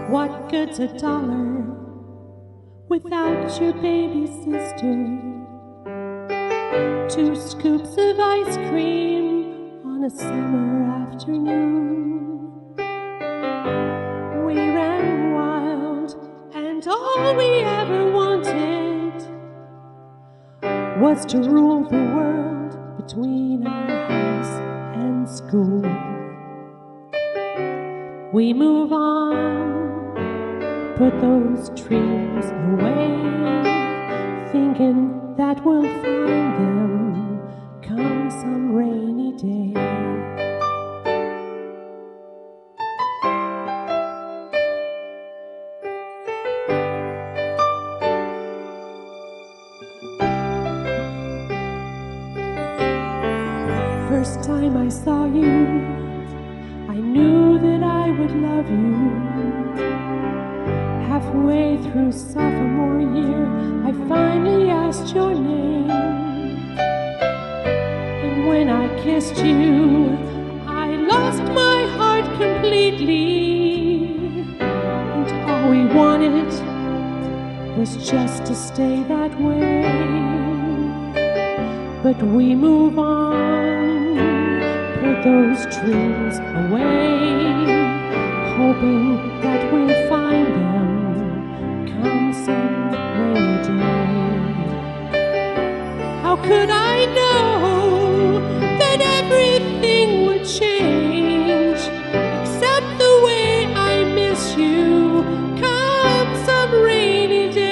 What good's $1 without your baby sister? 2 scoops of ice cream on a summer afternoon. We ran wild, and all we ever wanted was to rule the world between our house and school. We move on, put those dreams away, thinking that we'll find them come some rainy day. First time I saw you, I knew that I would love you. Halfway through sophomore year, I finally asked your name. And when I kissed you, I lost my heart completely. And all we wanted was just to stay that way. But we move on, put those dreams away, hoping that we'll find them come some rainy day. How could I know that everything would change, except the way I miss you come some rainy day?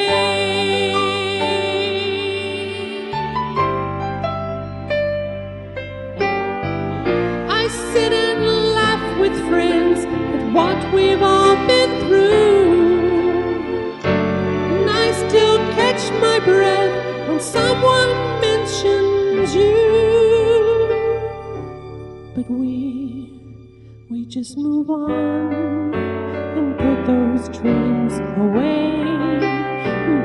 I sit and laugh with friends at what we've all been through. Catch my breath when someone mentions you. But we just move on and put those dreams away.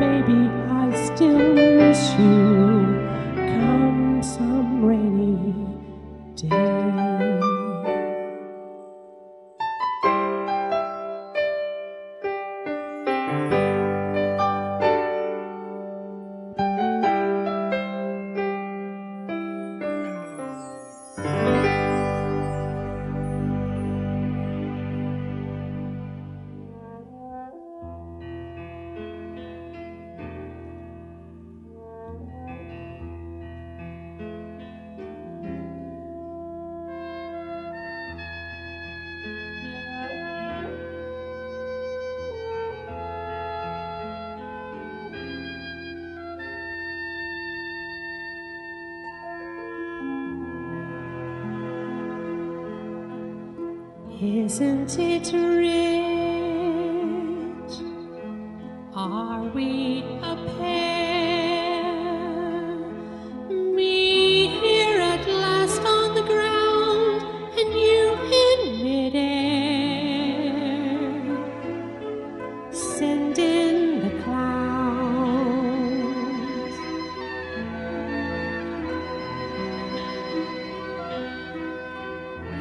Baby, I still miss you come some rainy day. Isn't it rich? Are we a pair? Me here at last on the ground, and you in midair. Send in the clouds.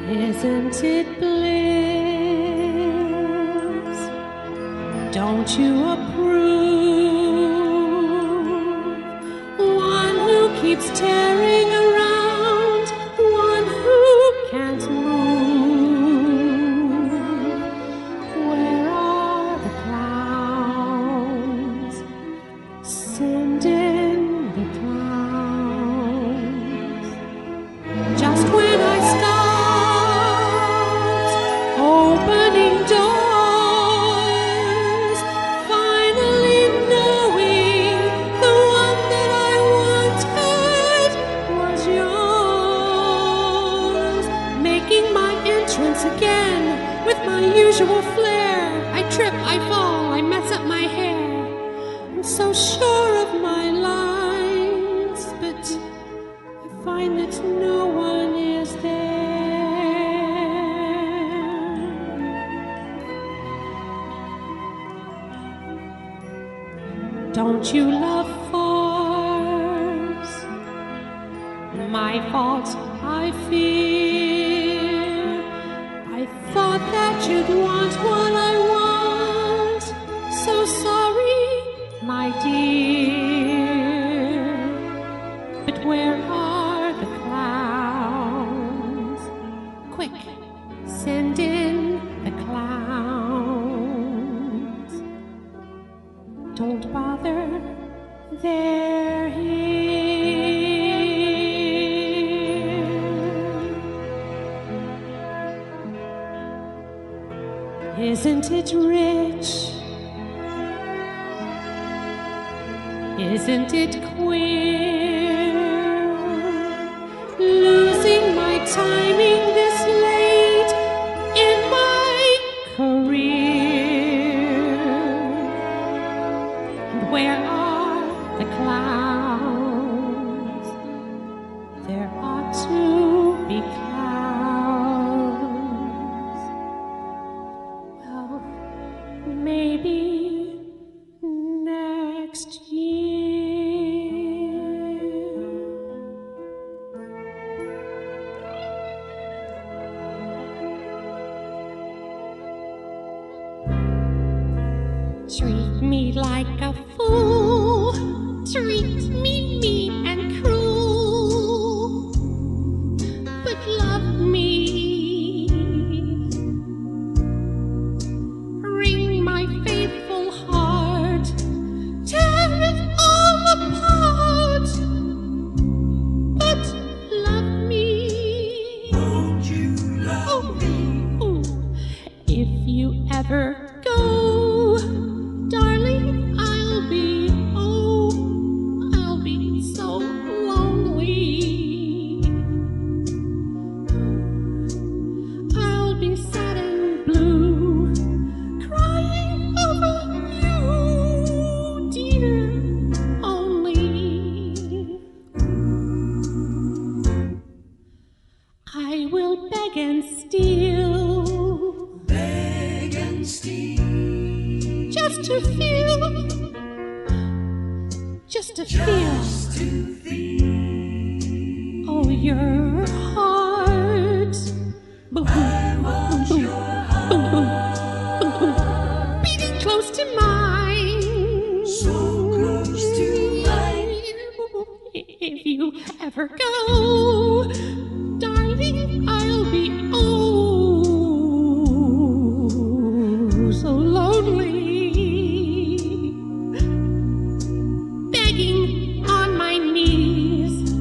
Isn't it bliss? Don't you approve? One who keeps tearing around, one who can't move. Where are the clouds? Send in the clouds. Just when I stopped opening doors, finally knowing the one that I wanted was yours. Making my entrance again with my usual flair. I trip, I fall, I mess up my hair. I'm so sure of my lines, but I find that no one is there. Don't you love farce? My fault, I fear. I thought that you'd want what I want. Isn't it rich? Isn't it queer? Losing my timing this late in my career. And where are the clouds? There ought to be clouds. Well, maybe next year. Treat me like a fool, treat me mean and cruel, but love me. Wring my faithful heart, tear it all apart, but love me. Won't you love me? Ooh. If you ever go, darling, I'll be so lonely. I'll be sad and blue, crying over you, dear, only. I will beg and steal, Beg and steal, just to feel, just to feel. oh, your heart. Boom, I want boom, your boom, boom, heart, boom, boom, beating close to mine. so close to mine. If you ever go, darling, I'll be so lonely. Begging on my knees,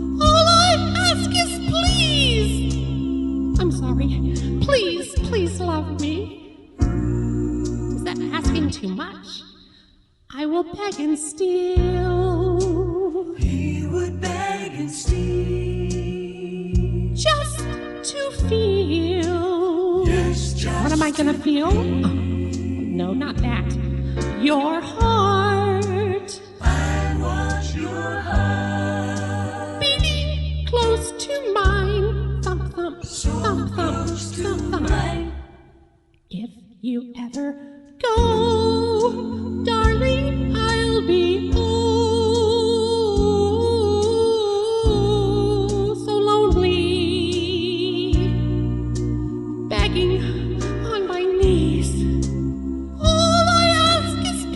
all I ask is please. I'm sorry, please love me. Is that asking too much? I will beg and steal, He would beg and steal, just to feel. yes, just What am I gonna feel? Oh, no, not that. Your heart I want your heart, beating close to mine. Thump, thump, so thump, thump, close to thump, thump. mine. If you ever go, darling, I'll be so lonely. Begging on my knees. All I ask is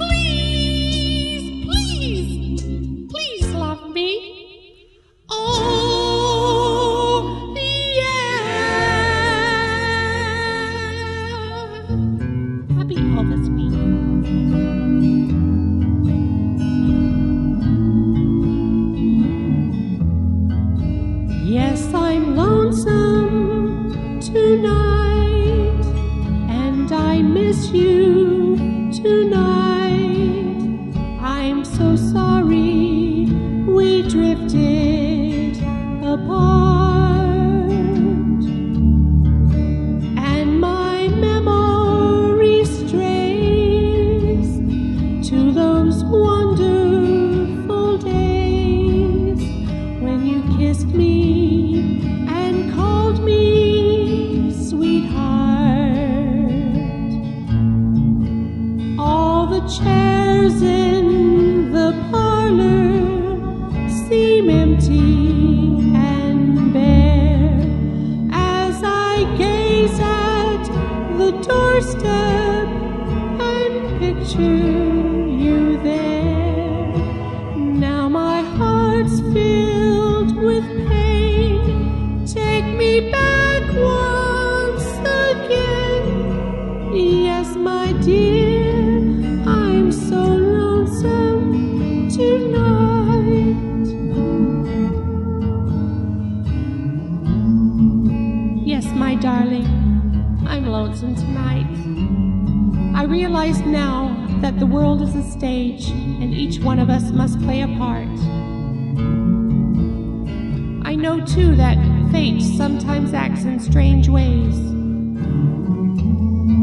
please love me. Oh, yeah. Happy Elvis Week. Yes, I'm lonesome tonight, and I miss you tonight. I'm so sorry we drifted apart, and my memory strays to those wonderful days when you kissed me and called me sweetheart. All the chairs in the parlor seem empty and bare as I gaze at the doorstep and picture you there. Now my heart's filled with pain. Take me back once again. Yes, my dear, I'm so lonesome tonight. Yes, my darling, I'm lonesome tonight. I realize now that the world is a stage and each one of us must play a part. I know too that fate sometimes acts in strange ways.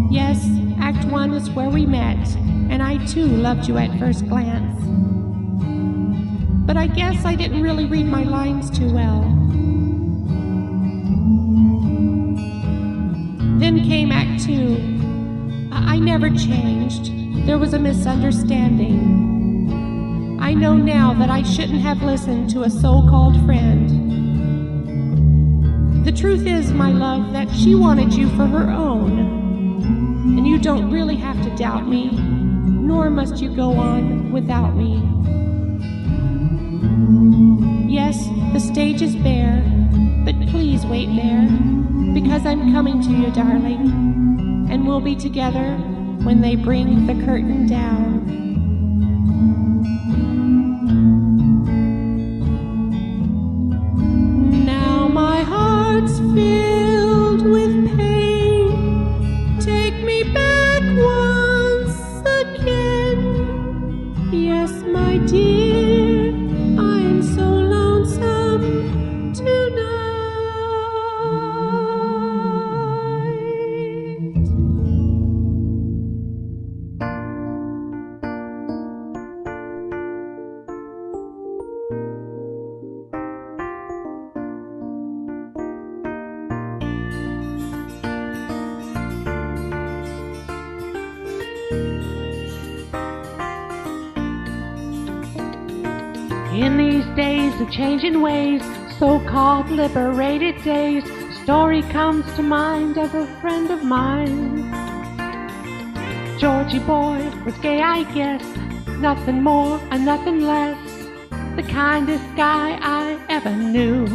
Yes, Act 1 is where we met, and I too loved you at first glance. But I guess I didn't really read my lines too well. Then came Act 2. I never changed. There was a misunderstanding. I know now that I shouldn't have listened to a so-called friend. The truth is, my love, that she wanted you for her own. And you don't really have to doubt me, nor must you go on without me. Yes, the stage is bare, but please wait there, because I'm coming to you, darling, and we'll be together when they bring the curtain down. Now my heart's filled with pain. Take me back once again. Yes, my dear, I'm so lonesome tonight. In these days of changing ways, so-called liberated days, a story comes to mind of a friend of mine. Georgie boy was gay, I guess, nothing more and nothing less, the kindest guy I ever knew.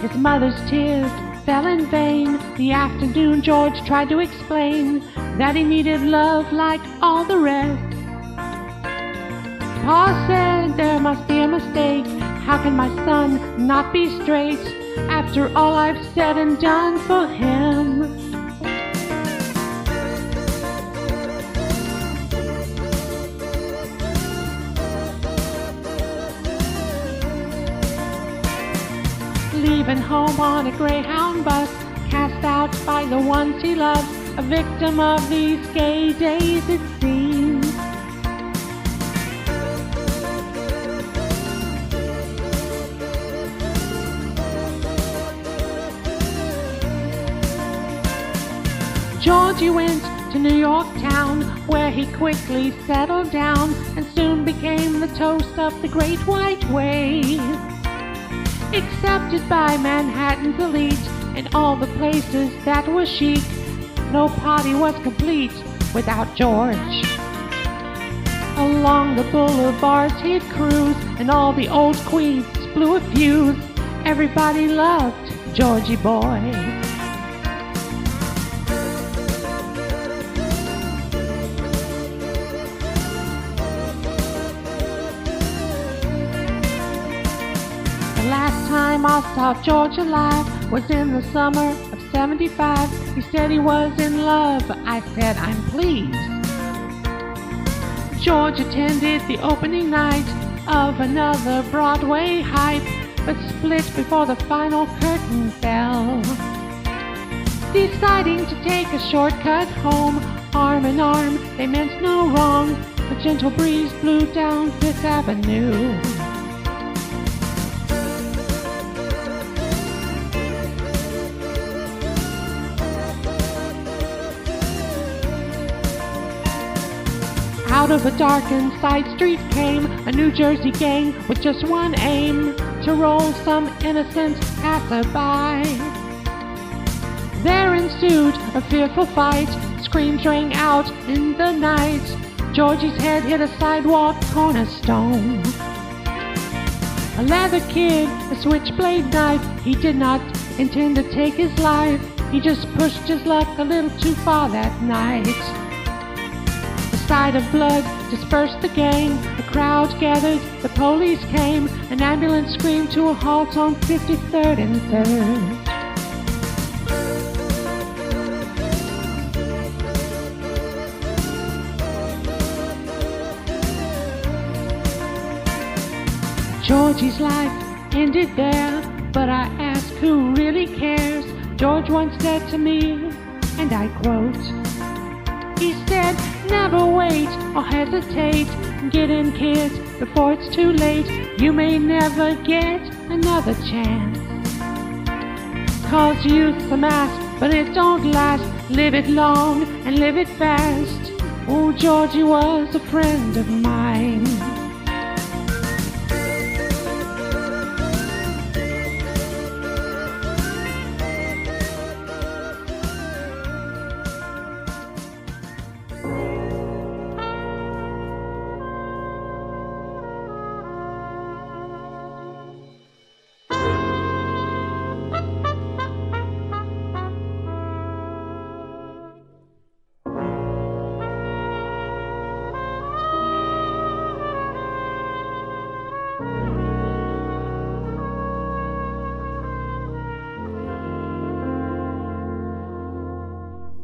His mother's tears fell in vain. The afternoon George tried to explain that he needed love like all the rest. Pa said there must be a mistake. How can my son not be straight after all I've said and done for him? Leaving home on a Greyhound bus, cast out by the ones he loves, a victim of these gay days it seems. Georgie went to New York town, where he quickly settled down and soon became the toast of the Great White Way. Accepted by Manhattan's elite and all the places that were chic, no party was complete without George. Along the boulevards he'd cruise, and all the old queens blew a fuse. Everybody loved Georgie boy. The last time I saw George alive was in the summer of '75. He said he was in love. I said, I'm pleased. George attended the opening night of another Broadway hype, but split before the final curtain fell. Deciding to take a shortcut home, arm in arm, they meant no wrong. A gentle breeze blew down Fifth Avenue. Out of a darkened side street came a New Jersey gang with just one aim, to roll some innocent passerby. There ensued a fearful fight, screams rang out in the night. Georgie's head hit a sidewalk cornerstone. A leather kid, a switchblade knife, he did not intend to take his life. He just pushed his luck a little too far that night. The sight of blood dispersed the gang. The crowd gathered, the police came. An ambulance screamed to a halt on 53rd and 3rd. Georgie's life ended there, but I ask who really cares. George once said to me, and I quote, he said, never wait or hesitate, get in kids before it's too late. You may never get another chance, 'cause youth's a mask, but it don't last. Live it long and live it fast. Oh, Georgie was a friend of mine.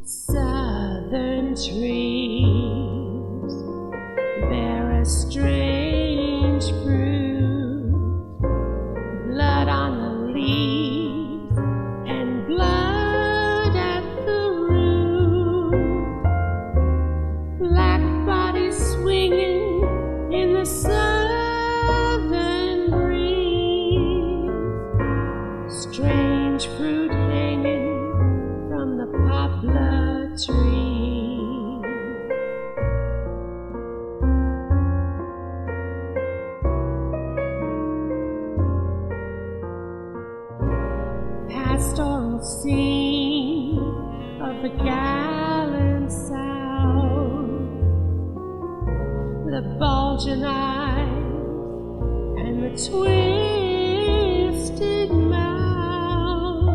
Southern trees bear a strange fruit, blood on the leaves and blood at the root, black bodies swinging in the southern breeze, strange fruit hanging from the poplar tree. Pastoral scene of the gallant South, the bulging eyes and the twisted mouth,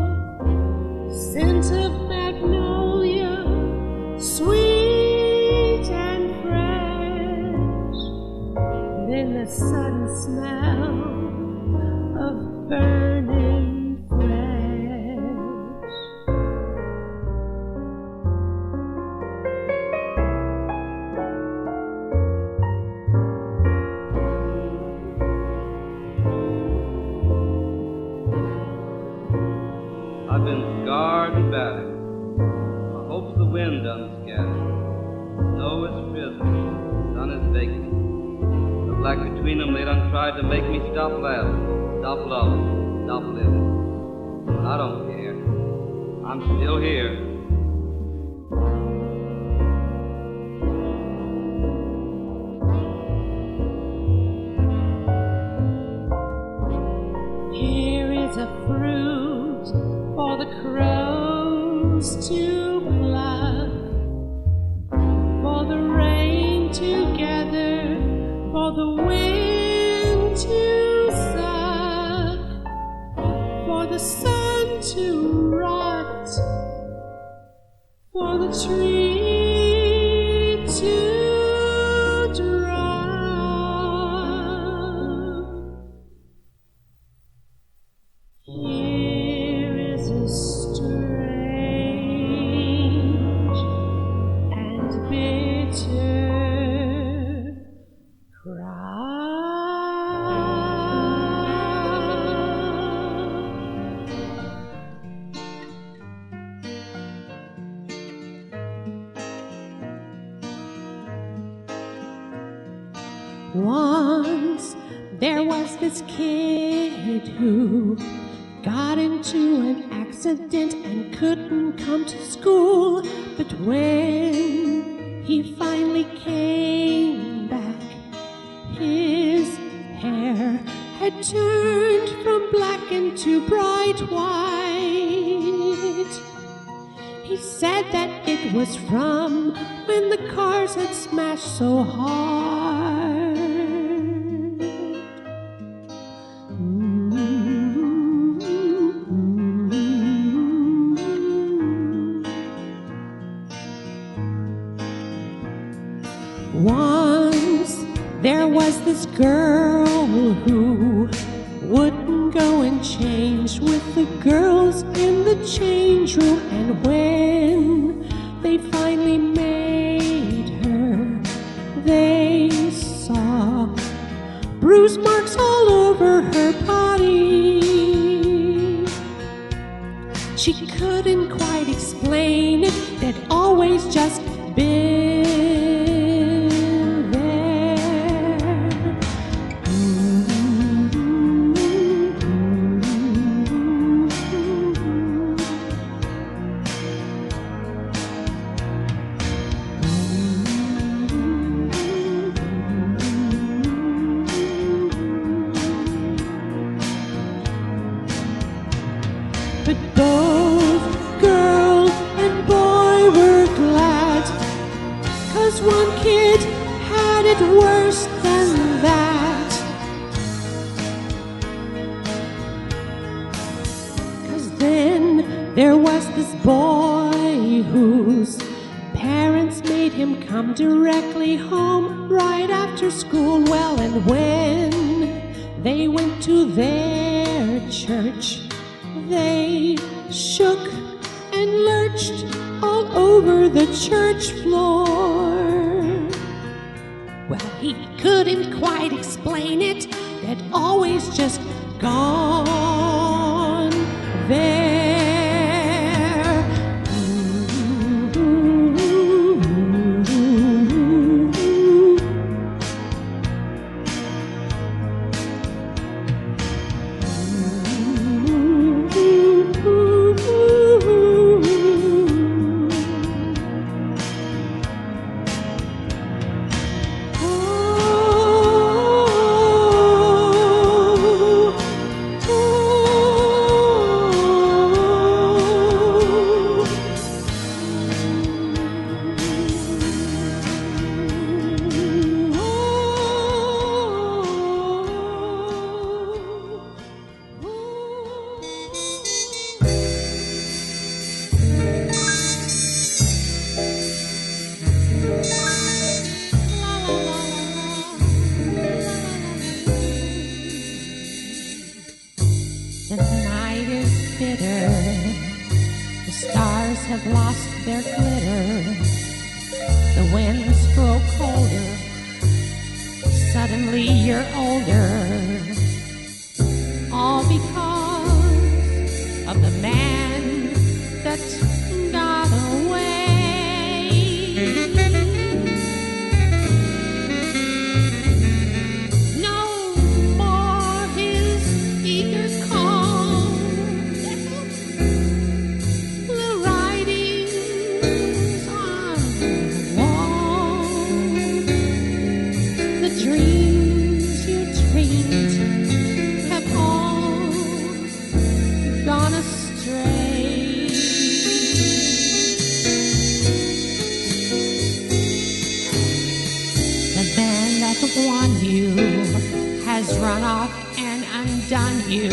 scent of magnolia, sweet and fresh, then the sudden smell of burning flesh. I've been scarred and battered. My hopes the wind done scattered. Snow is prison, sun is vacant. The black between them, they done tried to make me stop laughing, stop loving, stop living. But I don't care. I'm still here. Here is a fruit for the crows to pluck, for the rain to gather, for the wind to suck, for the sun to rot, for the tree to drop. Here is a strange and bitter cry. Once there was this kid who got into an accident and couldn't come to school. But when he finally came back, his hair had turned from black into bright white. He said that it was from when the cars had smashed so hard. Once there was this girl who wouldn't go and change with the girls in the change room, and when they finally made her, they saw bruise marks all over couldn't quite explain it. They'd always just been there. But both girl and boy were glad, 'cause one kid had it worse than that. 'Cause then there was this boy whose parents made him come directly home right after school. Well, and when they went to their church, they shook and lurched all over the church floor. Well, he couldn't quite explain it. They'd always just gone there. The night is bitter, the stars have lost their glitter, the winds grow colder, suddenly you're older, all because of the man that got away. No more his eager call, little writings on the wall, the dreams you dreamed have all gone astray. The man that won you has run off and undone you.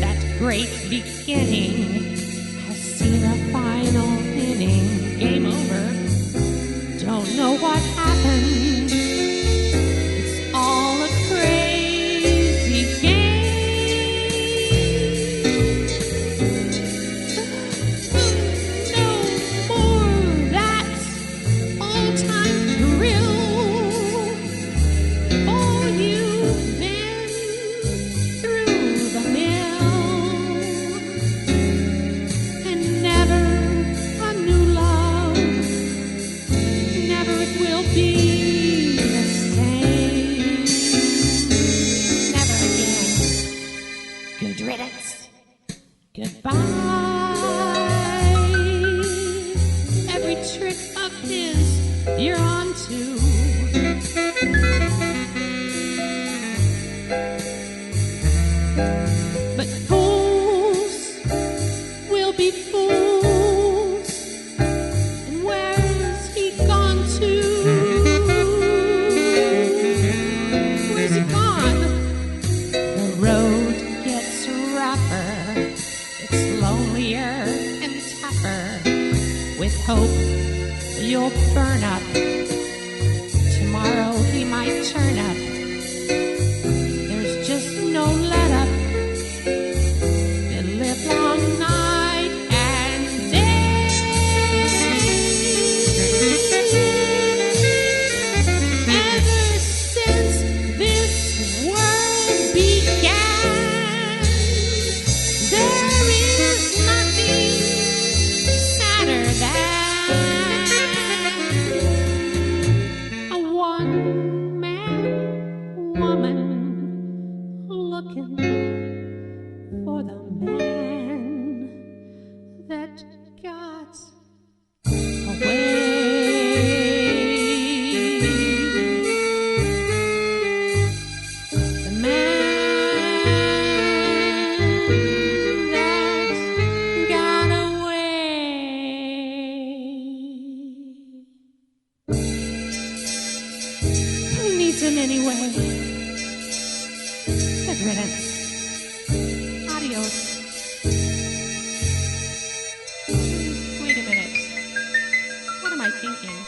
That great beginning has seen a final inning. Game over. Don't know what happened. It's all a crazy game. No more that all-time thrill. Oh, you've been through the mill, and never a new love. Never it will be the same. Never again. Good riddance. Goodbye. Every trick of his you're on to. But fools will be fools. And where's he gone to? Where's he gone? The road gets rougher. It's lonelier and tougher. With hope you'll burn up. Tomorrow he might turn up. There's just no let up. They live long night and day. Ever since this world began, there is nothing them anyway. Good riddance. Adios. Wait a minute. What am I thinking?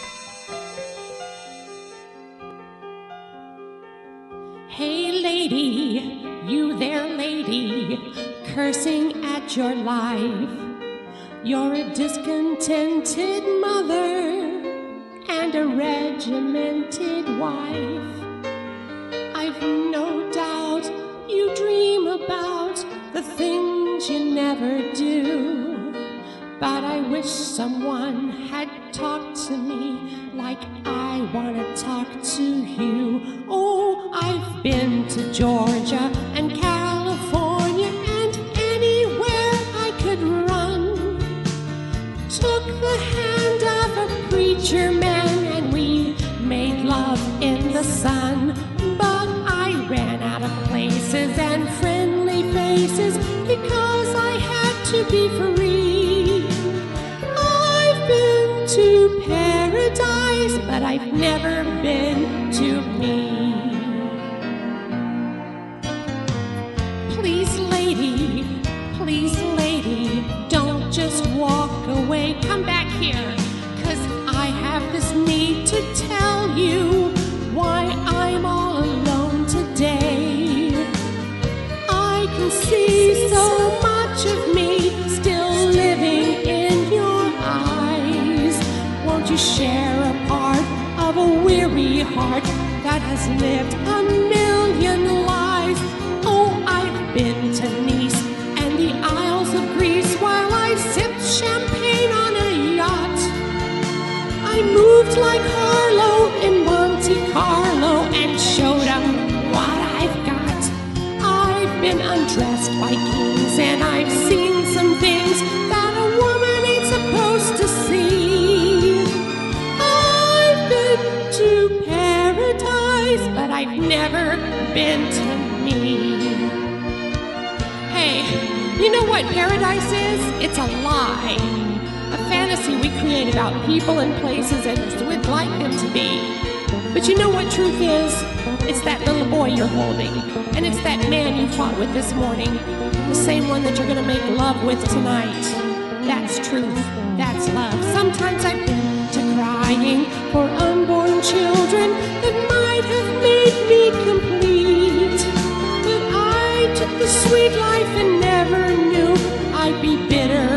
Hey lady, you there lady, cursing at your life. You're a discontented mother and a regimented wife. I've no doubt you dream about the things you never do, but I wish someone had talked to me like I want to talk to you. Oh, I've been to Georgia and California and anywhere I could run. Took the hand of a preacher man and we made love in the sun. But I ran out of places and friendly faces because I had to be free. I've been to paradise, but I've never been to me. Please lady, don't just walk away. Come back here, 'cause I have this need to tell you why I'm all alone today. I can see so much of me still living in your eyes. Won't you share a part of a weary heart that has lived a million lives? Oh, I've been to Nice and the Isles of Greece while I sipped champagne on a yacht. I moved like Harlow in Monte Carlo and showed 'em what I've got. I've been undressed by kings and I've seen some things that a woman ain't supposed to see. I've been to paradise, but I've never been to me. Hey, you know what paradise is? It's a lie. A fantasy we create about people and places as we'd like them to be. But you know what truth is? It's that little boy you're holding. And it's that man you fought with this morning. The same one that you're gonna make love with tonight. That's truth. That's love. Sometimes I've been to crying for unborn children that might have made me complete. But I took the sweet life and never knew I'd be bitter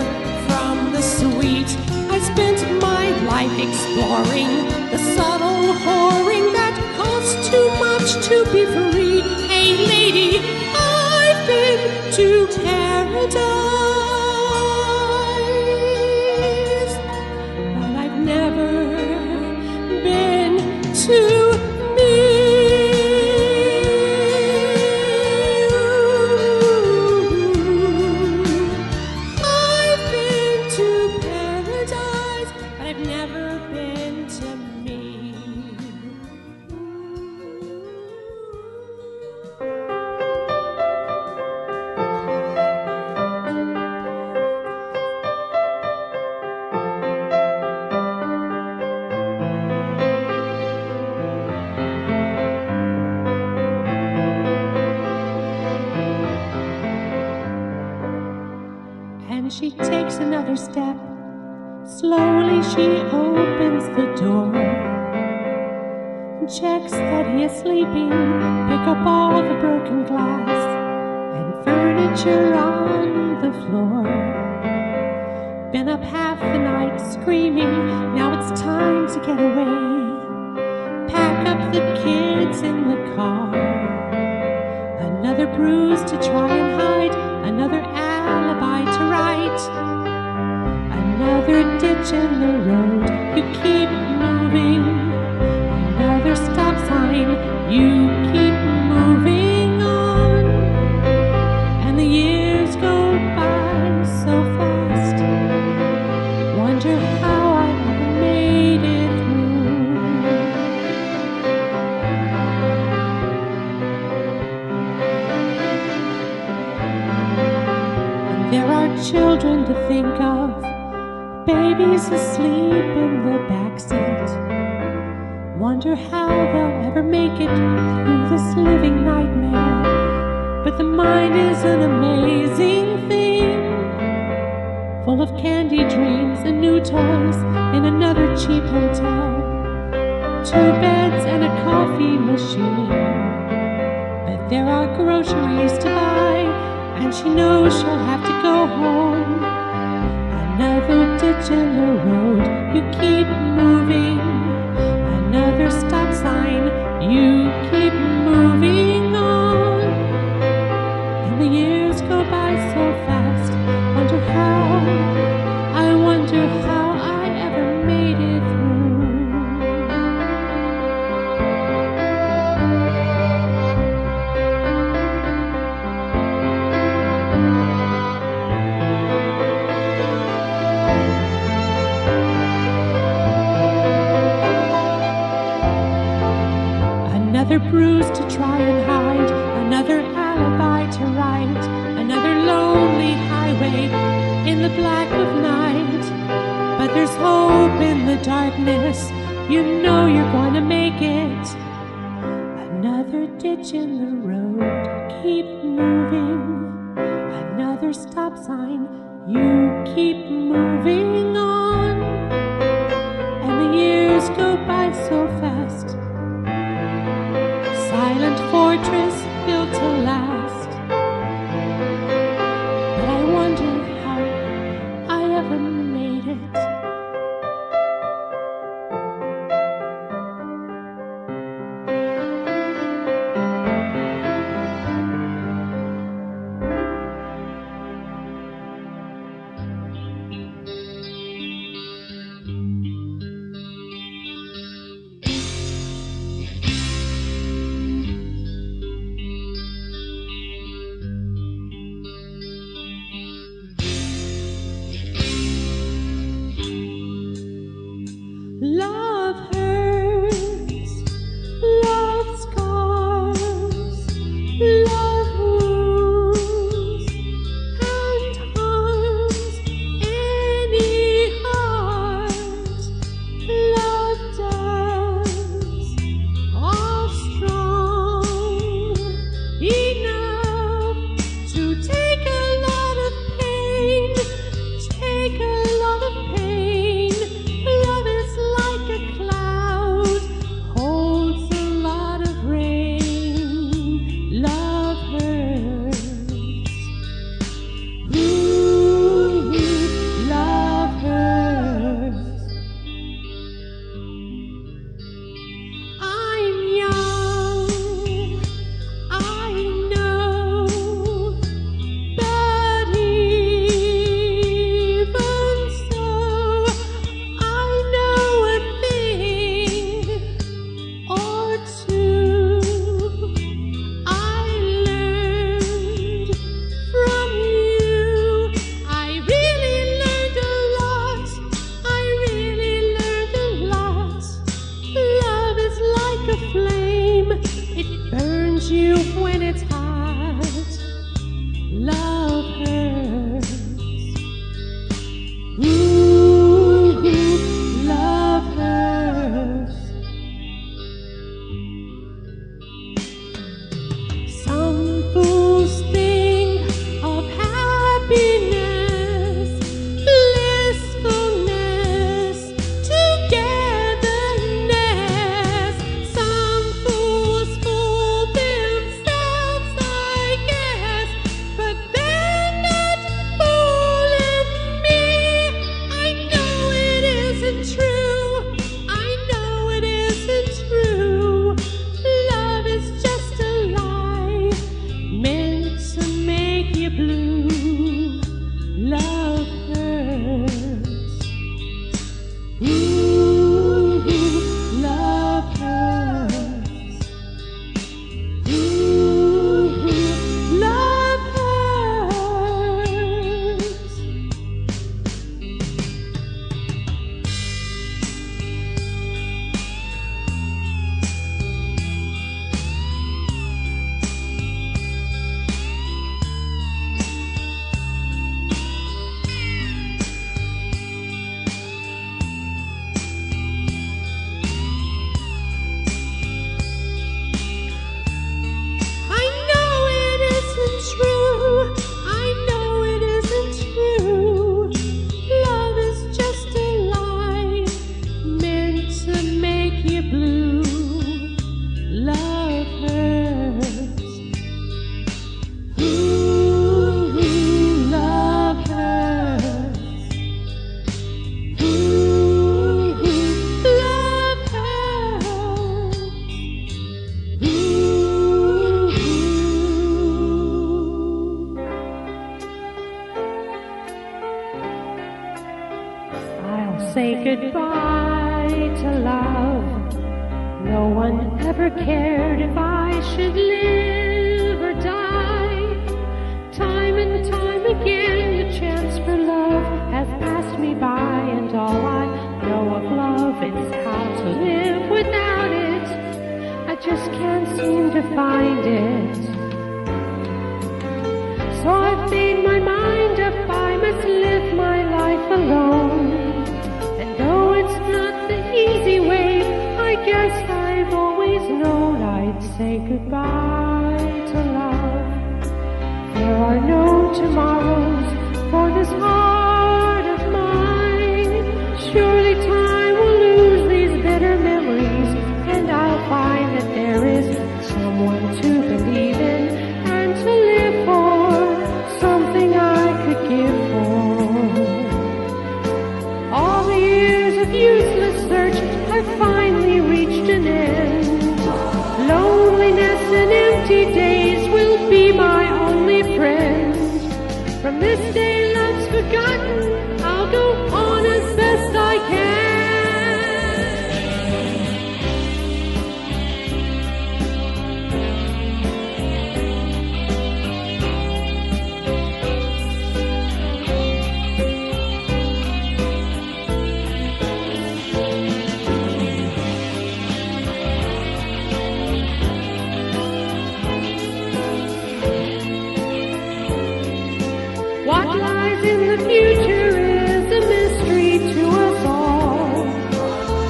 from the sweet. I spent my life exploring the subtle whoring that costs too much to be free. Hey lady, I've been to paradise, but I've never been to me. I've been to paradise, but I've never been to me. And she takes another step. Slowly she opens the door, checks that he is sleeping, pick up all the broken glass and furniture on the floor. Been up half the night screaming, now it's time to get away. Pack up the kids in the car. Another bruise to try and hide, another alibi to write. Another ditch in the road, you keep moving. Another stop sign, you keep moving on. And the years go by so fast. Wonder how I made it through. And there are children to think of, babies asleep in the backseat. wonder how they'll ever make it through this living nightmare. But the mind is an amazing thing, full of candy dreams and new toys in another cheap hotel. 2 beds and a coffee machine, but there are groceries to buy, and she knows she'll have to go home. Another ditch in the road, you keep moving. Another stop sign, you keep moving on. And the years go by so fast. I wonder how I ever made it through. Another bruise to try and hide, another alibi to write, another lonely highway in the black of night. But there's hope in the darkness, you know you're gonna make it. Another ditch in the road, keep moving. Another stop sign, you keep moving on. And the years go by so fast. Silent fortress built to last. But I wonder how I ever made it. Love hurts, love scars, love wounds and harms any heart. Love does all strong enough to take a lot of pain, take a lot of pain. Love is like a cloud, holds a lot of rain. Love hurts. Ooh, love hurts. I'm young, I know, but even so, I know a thing or two. I learned from you. I really learned a lot. I really learned a lot. Love is like a flame. It burns you when it's hot. Love hurts. Ooh, love hurts. Some fools think of happiness, blissfulness, togetherness. Some fools fool themselves goodbye to love. No one ever cared if I should live or die. Time and time again, the chance for love has passed me by, and all I know of love is how to live without it. I just can't seem to find it. So I've made my mind up, I must live my life alone. And though it's not the easy way, I guess I've always known I'd say goodbye to love. There are no tomorrows for this heart of mine. Surely time will lose these bitter memories, and I'll find that there is someone to believe in and to live for, something I could give for. All the years of useless search have finally reached an end. Loneliness and empty days will be my only friend. From this day love's forgotten, I'll go on as best I can. What lies in the future is a mystery to us all.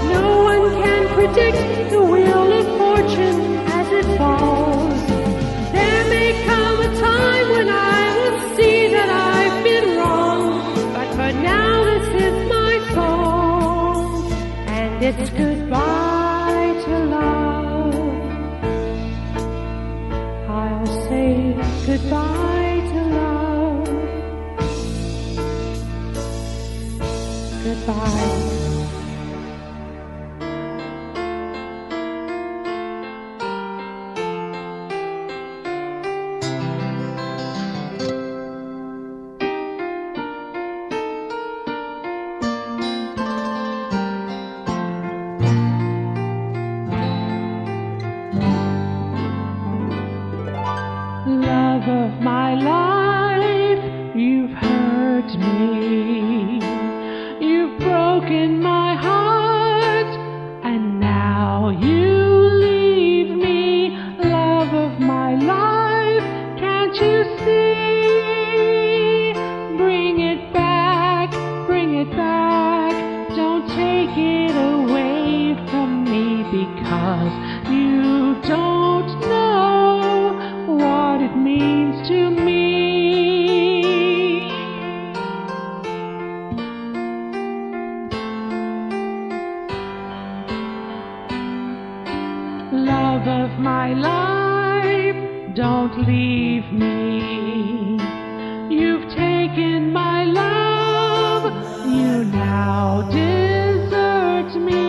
No one can predict the wheel of fortune as it falls. There may come a time when I will see that I've been wrong, but for now this is my song, and it's goodbye to love. I'll say goodbye to love. Goodbye. Love of my life, you've hurt me. You've broken my heart, and now you leave me. Love of my life, can't you see? Bring it back, don't take it away from me, because you don't know what it means to me. Love of my life, don't leave me. You've taken my love, you now desert me.